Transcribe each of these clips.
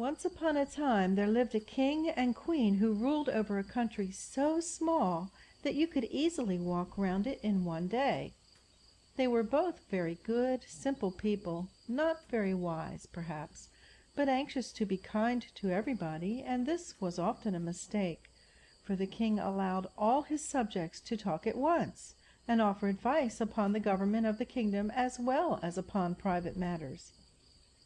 Once upon a time there lived a king and queen who ruled over a country so small that you could easily walk round it in one day. They were both very good, simple people, not very wise, perhaps, but anxious to be kind to everybody, and this was often a mistake, for the king allowed all his subjects to talk at once, and offer advice upon the government of the kingdom as well as upon private matters.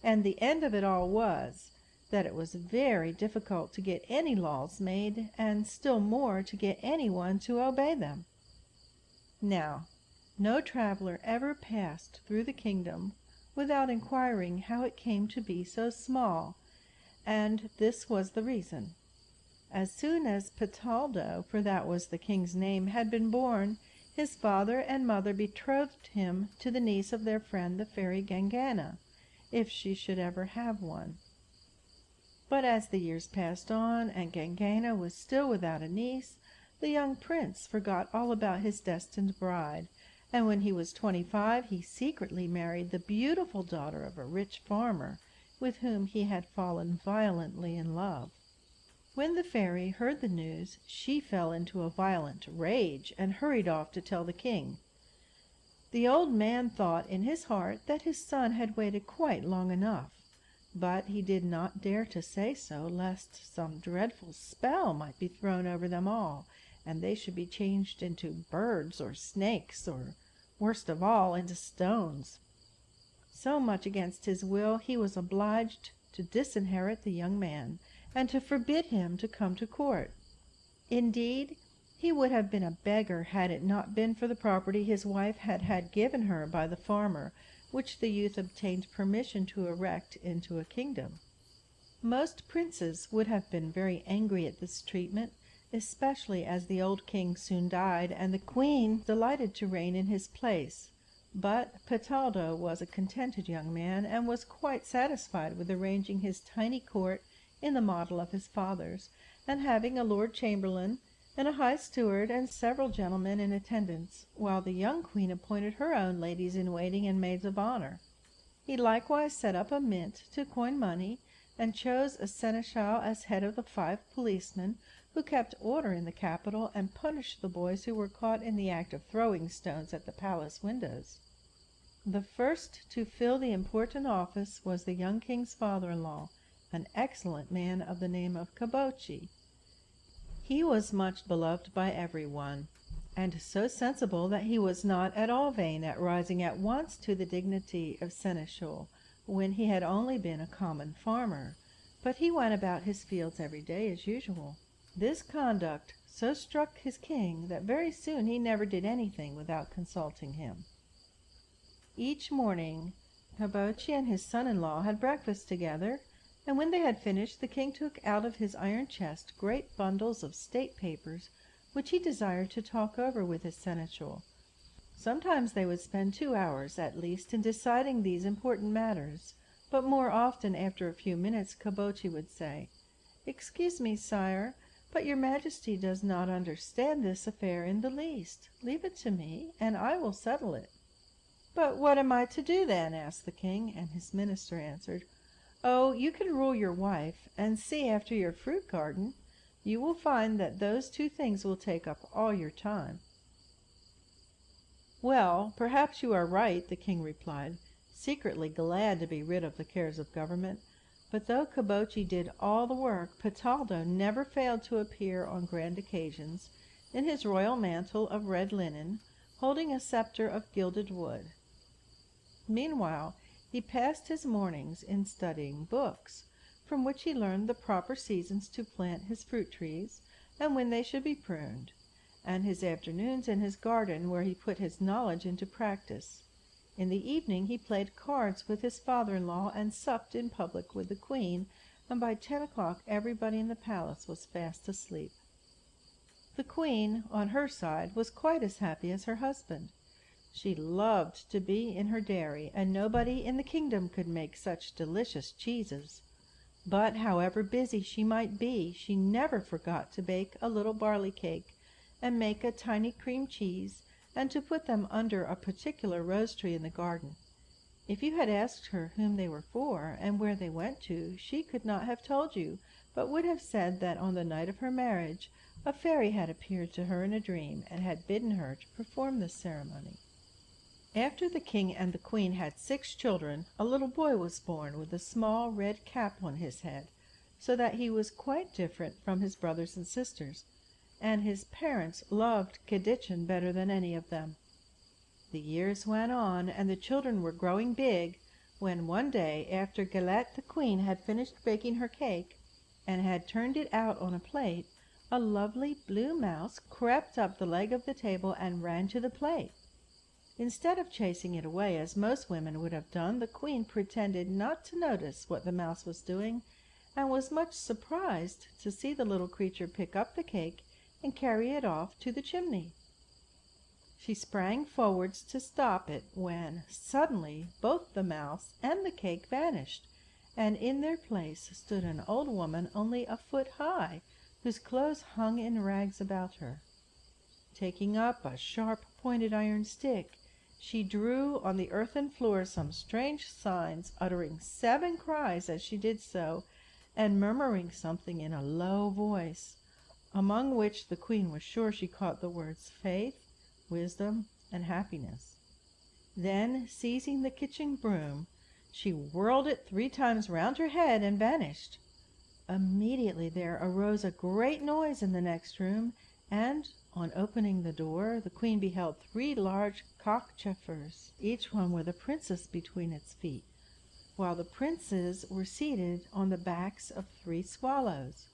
And the end of it all was that it was very difficult to get any laws made, and still more to get anyone to obey them. Now, no traveler ever passed through the kingdom without inquiring how it came to be so small, and this was the reason. As soon as Petaldo, for that was the king's name, had been born, his father and mother betrothed him to the niece of their friend the Fairy Gangana, if she should ever have one. But as the years passed on, and Gangana was still without a niece, the young prince forgot all about his destined bride, and when he was 25 he secretly married the beautiful daughter of a rich farmer, with whom he had fallen violently in love. When the fairy heard the news, she fell into a violent rage, and hurried off to tell the king. The old man thought in his heart that his son had waited quite long enough, but he did not dare to say so, lest some dreadful spell might be thrown over them all, and they should be changed into birds or snakes, or, worst of all, into stones. So much against his will he was obliged to disinherit the young man, and to forbid him to come to court. Indeed, he would have been a beggar had it not been for the property his wife had had given her by the farmer, which the youth obtained permission to erect into a kingdom. Most princes would have been very angry at this treatment, especially as the old king soon died, and the queen delighted to reign in his place. But Petaldo was a contented young man, and was quite satisfied with arranging his tiny court in the model of his father's, and having a lord chamberlain, and a high steward, and several gentlemen in attendance, while the young queen appointed her own ladies-in-waiting and maids of honor. He likewise set up a mint to coin money, and chose a seneschal as head of the 5 policemen, who kept order in the capital, and punished the boys who were caught in the act of throwing stones at the palace windows. The first to fill the important office was the young king's father-in-law, an excellent man of the name of Caboci. He was much beloved by everyone, and so sensible that he was not at all vain at rising at once to the dignity of seneschal, when he had only been a common farmer, but he went about his fields every day as usual. This conduct so struck his king that very soon he never did anything without consulting him. Each morning Caboci and his son-in-law had breakfast together, and when they had finished, the king took out of his iron chest great bundles of state papers, which he desired to talk over with his seneschal. Sometimes they would spend 2 hours at least in deciding these important matters, but more often, after a few minutes, Caboci would say, "Excuse me, sire, but your majesty does not understand this affair in the least. Leave it to me, and I will settle it." "But what am I to do then?" asked the king, and his minister answered, "Oh, you can rule your wife, and see after your fruit garden. You will find that those 2 things will take up all your time." "Well, perhaps you are right," the king replied, secretly glad to be rid of the cares of government. But though Caboci did all the work, Petaldo never failed to appear on grand occasions, in his royal mantle of red linen, holding a scepter of gilded wood. Meanwhile, he passed his mornings in studying books, from which he learned the proper seasons to plant his fruit trees, and when they should be pruned, and his afternoons in his garden, where he put his knowledge into practice. In the evening he played cards with his father-in-law, and supped in public with the queen, and by 10 o'clock everybody in the palace was fast asleep. The queen, on her side, was quite as happy as her husband. She loved to be in her dairy, and nobody in the kingdom could make such delicious cheeses. But however busy she might be, she never forgot to bake a little barley cake, and make a tiny cream cheese, and to put them under a particular rose tree in the garden. If you had asked her whom they were for and where they went to, she could not have told you, but would have said that on the night of her marriage a fairy had appeared to her in a dream and had bidden her to perform this ceremony. After the king and the queen had 6 children, a little boy was born with a small red cap on his head, so that he was quite different from his brothers and sisters, and his parents loved Kiditchin better than any of them. The years went on, and the children were growing big, when one day, after Galette the queen had finished baking her cake, and had turned it out on a plate, a lovely blue mouse crept up the leg of the table and ran to the plate. Instead of chasing it away, as most women would have done, the queen pretended not to notice what the mouse was doing, and was much surprised to see the little creature pick up the cake and carry it off to the chimney. She sprang forwards to stop it, when suddenly both the mouse and the cake vanished, and in their place stood an old woman only a foot high, whose clothes hung in rags about her. Taking up a sharp pointed iron stick, she drew on the earthen floor some strange signs, uttering 7 cries as she did so, and murmuring something in a low voice, among which the queen was sure she caught the words faith, wisdom, and happiness. Then, seizing the kitchen broom, she whirled it 3 times round her head and vanished. Immediately there arose a great noise in the next room, and, on opening the door, the queen beheld 3 large cockchafers, each one with a princess between its feet, while the princes were seated on the backs of 3 swallows.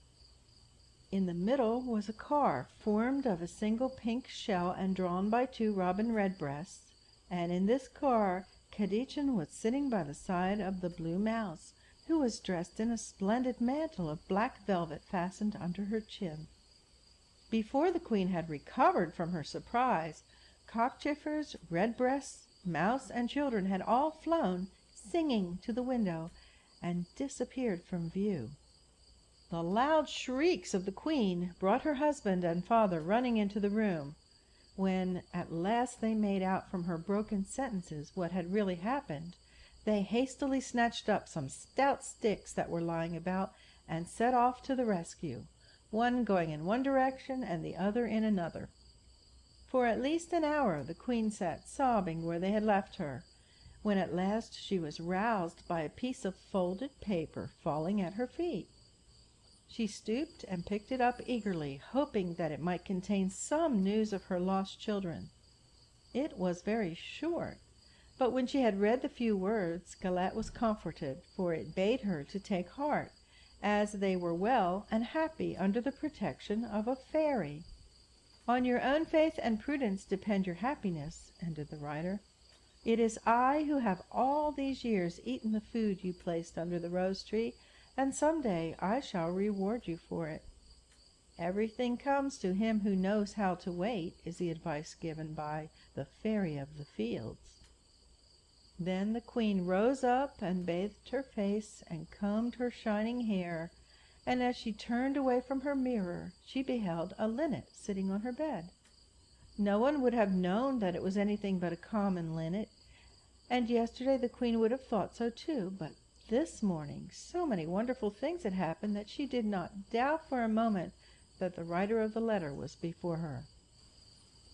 In the middle was a car formed of a single pink shell and drawn by 2 robin redbreasts, and in this car Kiditchin was sitting by the side of the blue mouse, who was dressed in a splendid mantle of black velvet fastened under her chin. Before the queen had recovered from her surprise, cockchafers, redbreasts, mouse, and children had all flown, singing, to the window, and disappeared from view. The loud shrieks of the queen brought her husband and father running into the room. When at last they made out from her broken sentences what had really happened, they hastily snatched up some stout sticks that were lying about and set off to the rescue, one going in one direction and the other in another. For at least an hour the queen sat sobbing where they had left her, when at last she was roused by a piece of folded paper falling at her feet. She stooped and picked it up eagerly, hoping that it might contain some news of her lost children. It was very short, but when she had read the few words, Galette was comforted, for it bade her to take heart, as they were well and happy under the protection of a fairy. "On your own faith and prudence depend your happiness," ended the writer. "It is I who have all these years eaten the food you placed under the rose tree, and some day I shall reward you for it. Everything comes to him who knows how to wait," is the advice given by the Fairy of the Fields. Then the queen rose up and bathed her face and combed her shining hair, and as she turned away from her mirror, she beheld a linnet sitting on her bed. No one would have known that it was anything but a common linnet, and yesterday the queen would have thought so too, but this morning so many wonderful things had happened that she did not doubt for a moment that the writer of the letter was before her.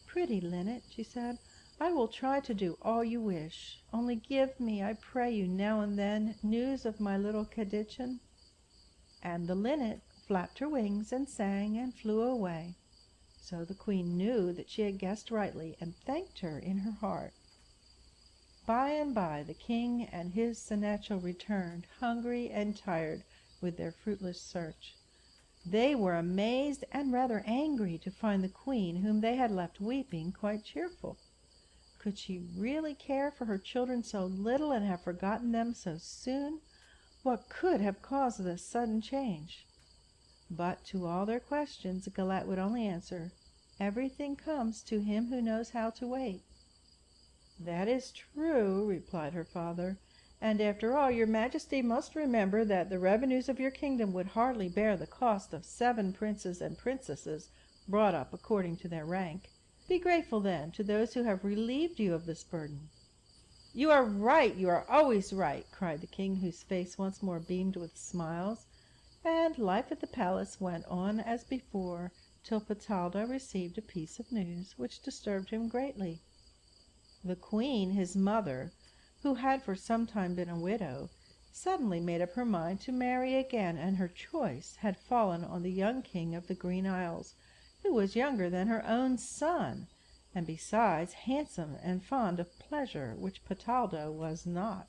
"Pretty linnet," she said, "I will try to do all you wish. Only give me, I pray you, now and then, news of my little Kiditchin." And the linnet flapped her wings and sang and flew away. So the queen knew that she had guessed rightly, and thanked her in her heart. By and by the king and his seneschal returned, hungry and tired with their fruitless search. They were amazed and rather angry to find the queen, whom they had left weeping, quite cheerful. Could she really care for her children so little and have forgotten them so soon? What could have caused this sudden change? But to all their questions Galette would only answer, "Everything comes to him who knows how to wait." "That is true," replied her father, "and after all, your majesty must remember that the revenues of your kingdom would hardly bear the cost of 7 princes and princesses brought up according to their rank. Be grateful, then, to those who have relieved you of this burden." "You are right, you are always right," cried the king, whose face once more beamed with smiles, and life at the palace went on as before till Fataldo received a piece of news which disturbed him greatly. The queen, his mother, who had for some time been a widow, suddenly made up her mind to marry again, and her choice had fallen on the young king of the Green Isles, who was younger than her own son, and besides handsome and fond of pleasure, which Fataldo was not.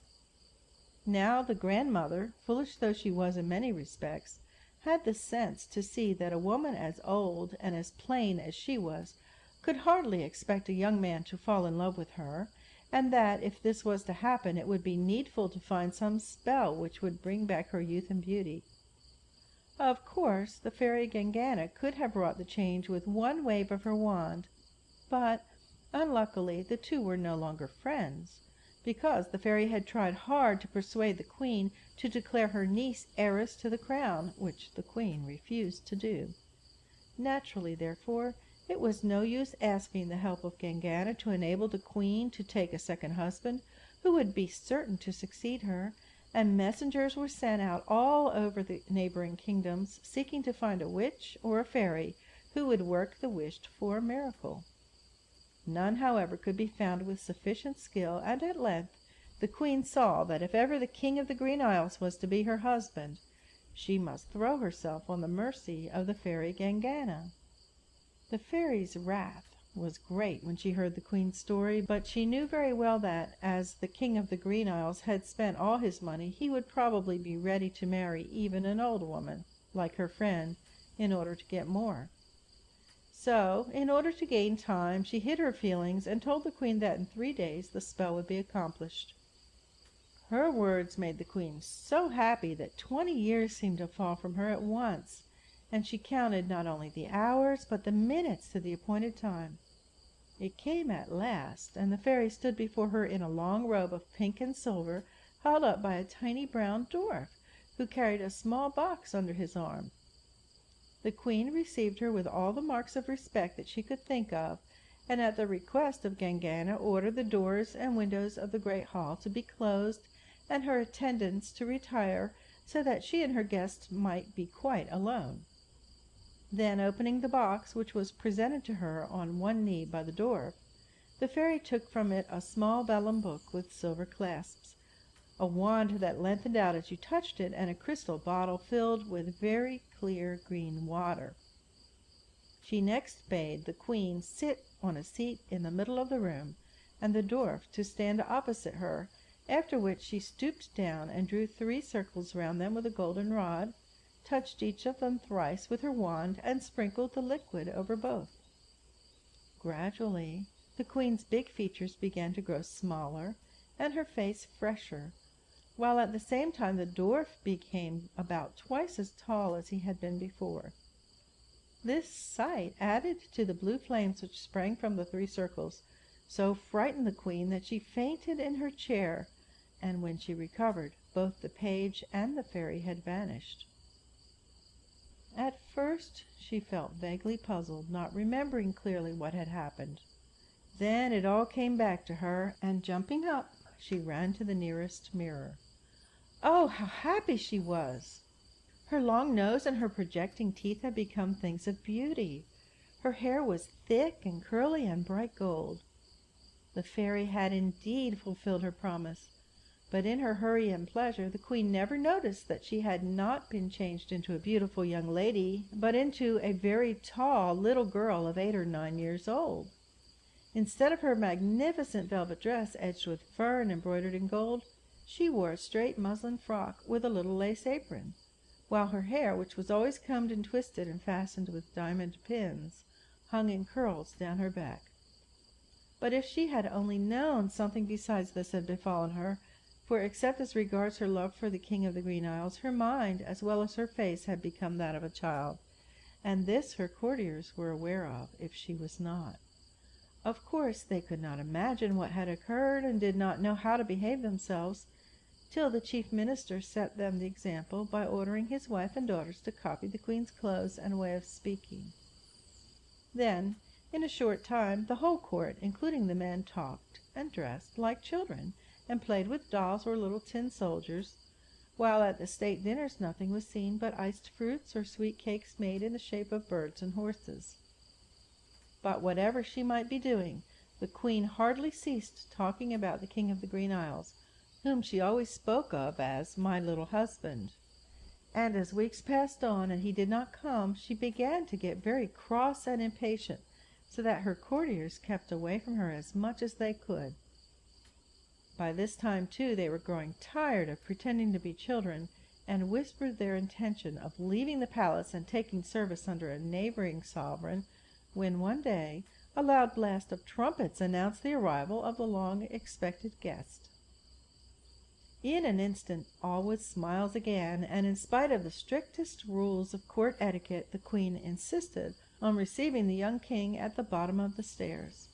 Now the grandmother, foolish though she was in many respects, had the sense to see that a woman as old and as plain as she was could hardly expect a young man to fall in love with her, and that if this was to happen it would be needful to find some spell which would bring back her youth and beauty. Of course the Fairy Gangana could have wrought the change with one wave of her wand, but unluckily the two were no longer friends, because the fairy had tried hard to persuade the queen to declare her niece heiress to the crown, which the queen refused to do. Naturally, therefore, it was no use asking the help of Gangana to enable the queen to take a second husband who would be certain to succeed her, and messengers were sent out all over the neighboring kingdoms seeking to find a witch or a fairy who would work the wished-for miracle. None, however, could be found with sufficient skill, and at length the queen saw that if ever the king of the Green Isles was to be her husband, she must throw herself on the mercy of the Fairy Gangana. The fairy's wrath was great when she heard the queen's story, but she knew very well that, as the king of the Green Isles had spent all his money, he would probably be ready to marry even an old woman, like her friend, in order to get more. So, in order to gain time, she hid her feelings and told the queen that in 3 days the spell would be accomplished. Her words made the queen so happy that 20 years seemed to fall from her at once, and she counted not only the hours but the minutes to the appointed time. It came at last, and the fairy stood before her in a long robe of pink and silver, held up by a tiny brown dwarf, who carried a small box under his arm. The queen received her with all the marks of respect that she could think of, and at the request of Gangana ordered the doors and windows of the great hall to be closed and her attendants to retire, so that she and her guests might be quite alone. Then, opening the box, which was presented to her on one knee by the dwarf, the fairy took from it a small vellum book with silver clasps, a wand that lengthened out as you touched it, and a crystal bottle filled with very clear green water. She next bade the queen sit on a seat in the middle of the room, and the dwarf to stand opposite her, after which she stooped down and drew 3 circles round them with a golden rod, touched each of them thrice with her wand, and sprinkled the liquid over both. Gradually the queen's big features began to grow smaller, and her face fresher, while at the same time the dwarf became about twice as tall as he had been before. This sight, added to the blue flames which sprang from the 3 circles, so frightened the queen that she fainted in her chair, and when she recovered, both the page and the fairy had vanished. At first she felt vaguely puzzled, not remembering clearly what had happened. Then it all came back to her, and jumping up, she ran to the nearest mirror. Oh, how happy she was! Her long nose and her projecting teeth had become things of beauty. Her hair was thick and curly and bright gold. The fairy had indeed fulfilled her promise, but in her hurry and pleasure the queen never noticed that she had not been changed into a beautiful young lady, but into a very tall little girl of 8 or 9 years old. Instead of her magnificent velvet dress edged with fur and embroidered in gold, she wore a straight muslin frock with a little lace apron, while her hair, which was always combed and twisted and fastened with diamond pins, hung in curls down her back. But if she had only known something besides this had befallen her, for except as regards her love for the king of the Green Isles, her mind as well as her face had become that of a child, and this her courtiers were aware of, if she was not. Of course they could not imagine what had occurred, and did not know how to behave themselves, till the chief minister set them the example by ordering his wife and daughters to copy the queen's clothes and way of speaking. Then, in a short time, the whole court, including the men, talked and dressed like children, and played with dolls or little tin soldiers, while at the state dinners nothing was seen but iced fruits or sweet cakes made in the shape of birds and horses. But whatever she might be doing, the queen hardly ceased talking about the King of the Green Isles, whom she always spoke of as "my little husband." And as weeks passed on and he did not come, she began to get very cross and impatient, so that her courtiers kept away from her as much as they could. By this time, too, they were growing tired of pretending to be children, and whispered their intention of leaving the palace and taking service under a neighboring sovereign, when one day a loud blast of trumpets announced the arrival of the long-expected guest. In an instant all was smiles again, and in spite of the strictest rules of court etiquette, the queen insisted on receiving the young king at the bottom of the stairs.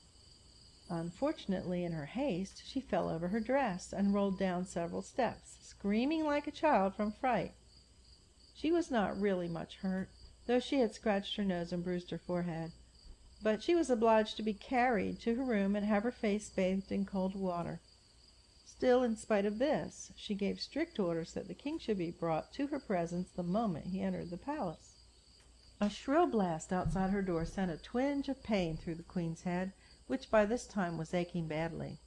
Unfortunately, in her haste, she fell over her dress and rolled down several steps, screaming like a child from fright. She was not really much hurt, though she had scratched her nose and bruised her forehead, but she was obliged to be carried to her room and have her face bathed in cold water. Still, in spite of this, she gave strict orders that the king should be brought to her presence the moment he entered the palace. A shrill blast outside her door sent a twinge of pain through the queen's head, which by this time was aching badly.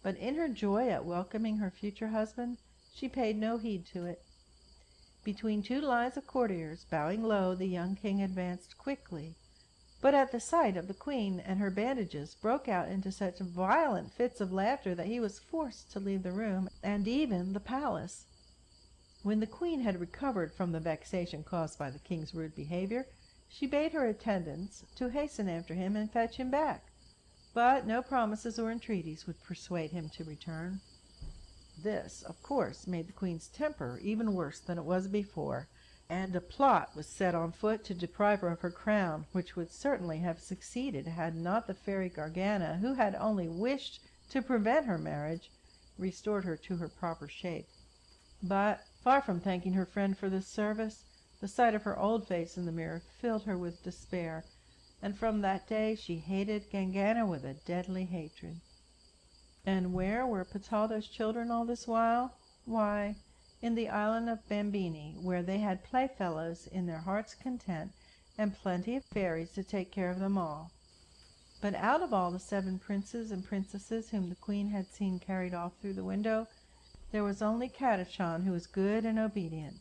But in her joy at welcoming her future husband, she paid no heed to it. Between two lines of courtiers, bowing low, the young king advanced quickly, but at the sight of the queen and her bandages broke out into such violent fits of laughter that he was forced to leave the room and even the palace. When the queen had recovered from the vexation caused by the king's rude behavior, she bade her attendants to hasten after him and fetch him back, but no promises or entreaties would persuade him to return. This, of course, made the queen's temper even worse than it was before, and a plot was set on foot to deprive her of her crown, which would certainly have succeeded had not the Fairy Gangana, who had only wished to prevent her marriage, restored her to her proper shape. But, far from thanking her friend for this service, the sight of her old face in the mirror filled her with despair, and from that day she hated Gangana with a deadly hatred. And where were Pataldo's children all this while? Why, in the island of Bambini, where they had playfellows in their heart's content, and plenty of fairies to take care of them all. But out of all the 7 princes and princesses whom the queen had seen carried off through the window, there was only Catachan who was good and obedient.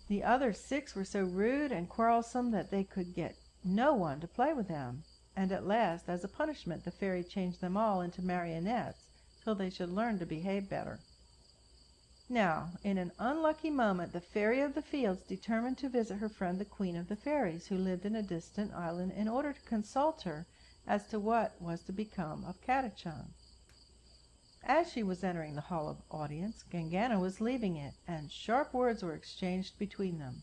The other 6 were so rude and quarrelsome that they could get no one to play with them, and at last, as a punishment, the fairy changed them all into marionettes, till they should learn to behave better. Now, in an unlucky moment, the Fairy of the Fields determined to visit her friend the Queen of the Fairies, who lived in a distant island, in order to consult her as to what was to become of Catachan. As she was entering the hall of audience, Gangana was leaving it, and sharp words were exchanged between them.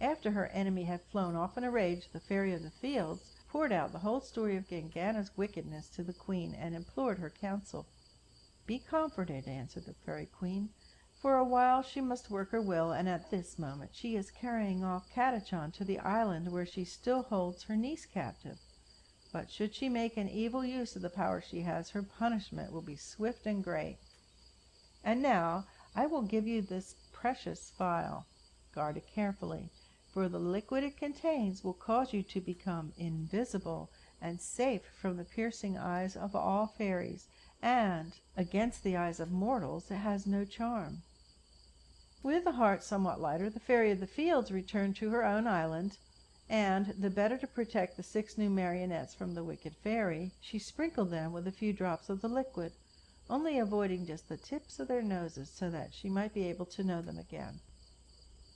After her enemy had flown off in a rage, the Fairy of the Fields poured out the whole story of Gangana's wickedness to the queen, and implored her counsel. "Be comforted," answered the Fairy Queen. "For a while she must work her will, and at this moment she is carrying off Catachan to the island where she still holds her niece captive. But should she make an evil use of the power she has, her punishment will be swift and great. And now I will give you this precious phial. Guard it carefully, for the liquid it contains will cause you to become invisible and safe from the piercing eyes of all fairies, and against the eyes of mortals it has no charm." With a heart somewhat lighter, the Fairy of the Fields returned to her own island, and, the better to protect the 6 new marionettes from the wicked fairy, she sprinkled them with a few drops of the liquid, only avoiding just the tips of their noses, so that she might be able to know them again.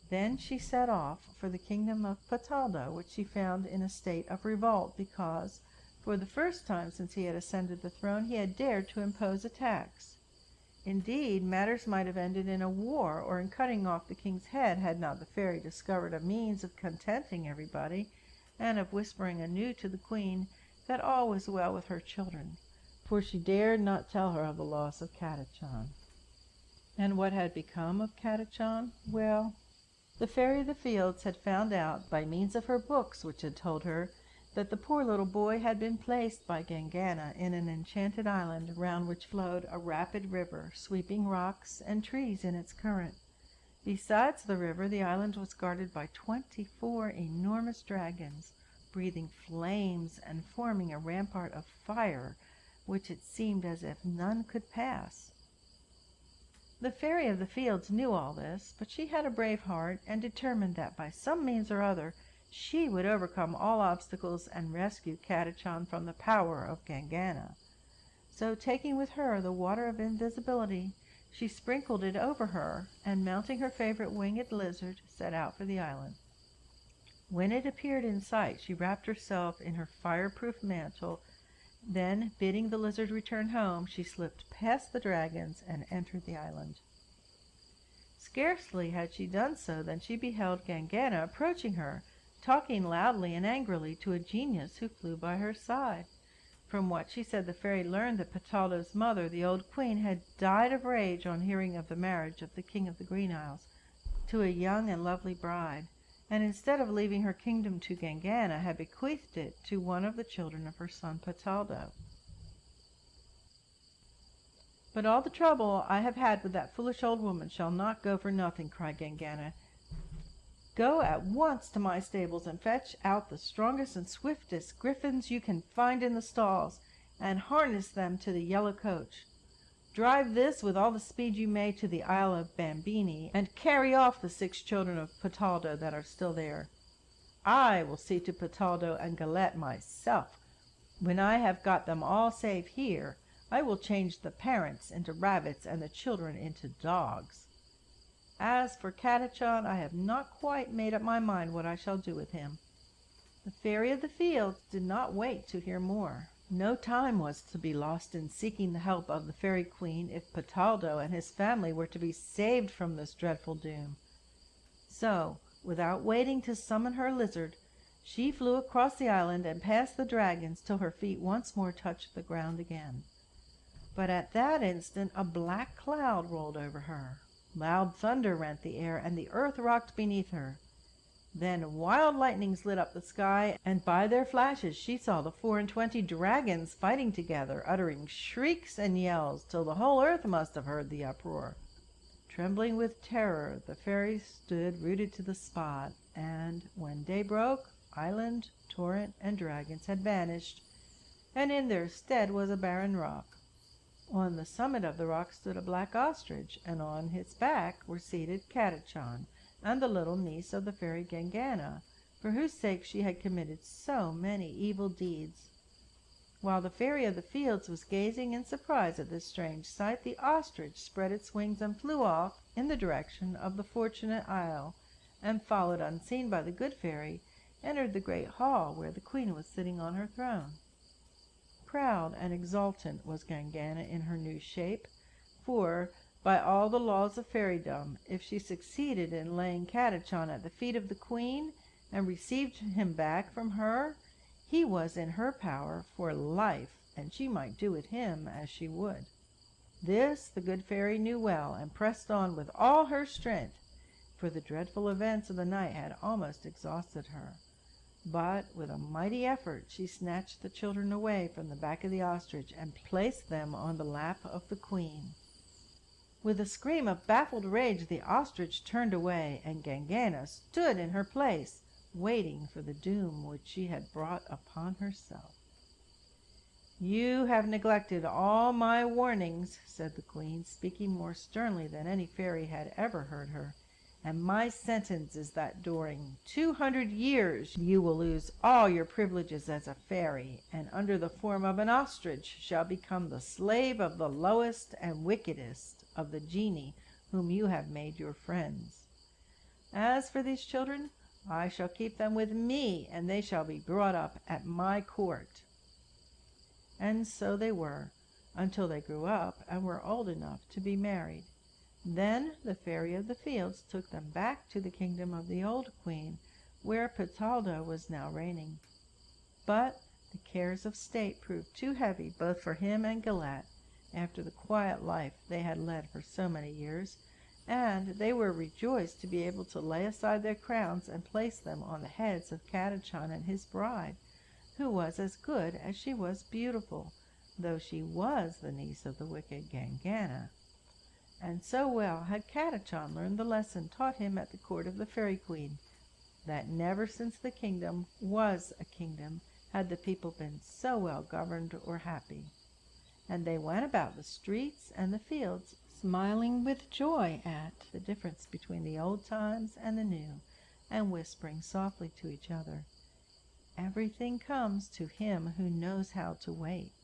Then she set off for the kingdom of Pataldo, which she found in a state of revolt, because, for the first time since he had ascended the throne, he had dared to impose a tax. Indeed, matters might have ended in a war, or in cutting off the king's head, had not the fairy discovered a means of contenting everybody, and of whispering anew to the queen that all was well with her children, for she dared not tell her of the loss of Catachan. And what had become of Catachan? Well, the Fairy of the Fields had found out, by means of her books, which had told her that the poor little boy had been placed by Gangana in an enchanted island round which flowed a rapid river, sweeping rocks and trees in its current. Besides the river, the island was guarded by 24 enormous dragons, breathing flames and forming a rampart of fire, which it seemed as if none could pass. The Fairy of the Fields knew all this, but she had a brave heart, and determined that by some means or other she would overcome all obstacles and rescue Catachan from the power of Gangana. So, taking with her the water of invisibility, she sprinkled it over her, and mounting her favorite winged lizard, set out for the island. When it appeared in sight, she wrapped herself in her fireproof mantle. Then, bidding the lizard return home, she slipped past the dragons and entered the island. Scarcely had she done so than she beheld Gangana approaching her, talking loudly and angrily to a genius who flew by her side. From what she said, the fairy learned that Pataldo's mother, the old queen, had died of rage on hearing of the marriage of the king of the Green Isles to a young and lovely bride, and instead of leaving her kingdom to Gangana, had bequeathed it to one of the children of her son Pataldo. "But all the trouble I have had with that foolish old woman shall not go for nothing," cried Gangana. "Go at once to my stables and fetch out the strongest and swiftest griffins you can find in the stalls, and harness them to the yellow coach. Drive this with all the speed you may to the Isle of Bambini, and carry off the 6 children of Pataldo that are still there. I will see to Pataldo and Galette myself. When I have got them all safe here, I will change the parents into rabbits and the children into dogs. As for Catachan, I have not quite made up my mind what I shall do with him." The Fairy of the Fields did not wait to hear more. No time was to be lost in seeking the help of the Fairy Queen if Pataldo and his family were to be saved from this dreadful doom. So, without waiting to summon her lizard, she flew across the island and past the dragons till her feet once more touched the ground again. But at that instant a black cloud rolled over her. Loud thunder rent the air, and the earth rocked beneath her. Then wild lightnings lit up the sky, and by their flashes she saw the 24 dragons fighting together, uttering shrieks and yells, till the whole earth must have heard the uproar. Trembling with terror, the fairy stood rooted to the spot, and when day broke, island, torrent, and dragons had vanished, and in their stead was a barren rock. On the summit of the rock stood a black ostrich, and on its back were seated Catachan and the little niece of the Fairy Gangana, for whose sake she had committed so many evil deeds. While the Fairy of the Fields was gazing in surprise at this strange sight, the ostrich spread its wings and flew off in the direction of the Fortunate Isle, and, followed unseen by the good fairy, entered the great hall where the queen was sitting on her throne. Proud and exultant was Gangana in her new shape, for, by all the laws of fairydom, if she succeeded in laying Catachan at the feet of the queen, and received him back from her, he was in her power for life, and she might do with him as she would. This the good fairy knew well, and pressed on with all her strength, for the dreadful events of the night had almost exhausted her. But with a mighty effort she snatched the children away from the back of the ostrich and placed them on the lap of the queen. With a scream of baffled rage, the ostrich turned away, and Gangana stood in her place, waiting for the doom which she had brought upon herself. "You have neglected all my warnings," said the queen, speaking more sternly than any fairy had ever heard her, "and my sentence is that during 200 years you will lose all your privileges as a fairy, and under the form of an ostrich shall become the slave of the lowest and wickedest of the genii whom you have made your friends. As for these children, I shall keep them with me, and they shall be brought up at my court." And so they were, until they grew up and were old enough to be married. Then the Fairy of the Fields took them back to the kingdom of the old queen, where Pataldo was now reigning. But the cares of state proved too heavy both for him and Galette, after the quiet life they had led for so many years, and they were rejoiced to be able to lay aside their crowns and place them on the heads of Catachan and his bride, who was as good as she was beautiful, though she was the niece of the wicked Gangana. And so well had Catachan learned the lesson taught him at the court of the Fairy Queen, that never since the kingdom was a kingdom had the people been so well governed or happy. And they went about the streets and the fields, smiling with joy at the difference between the old times and the new, and whispering softly to each other, "Everything comes to him who knows how to wait."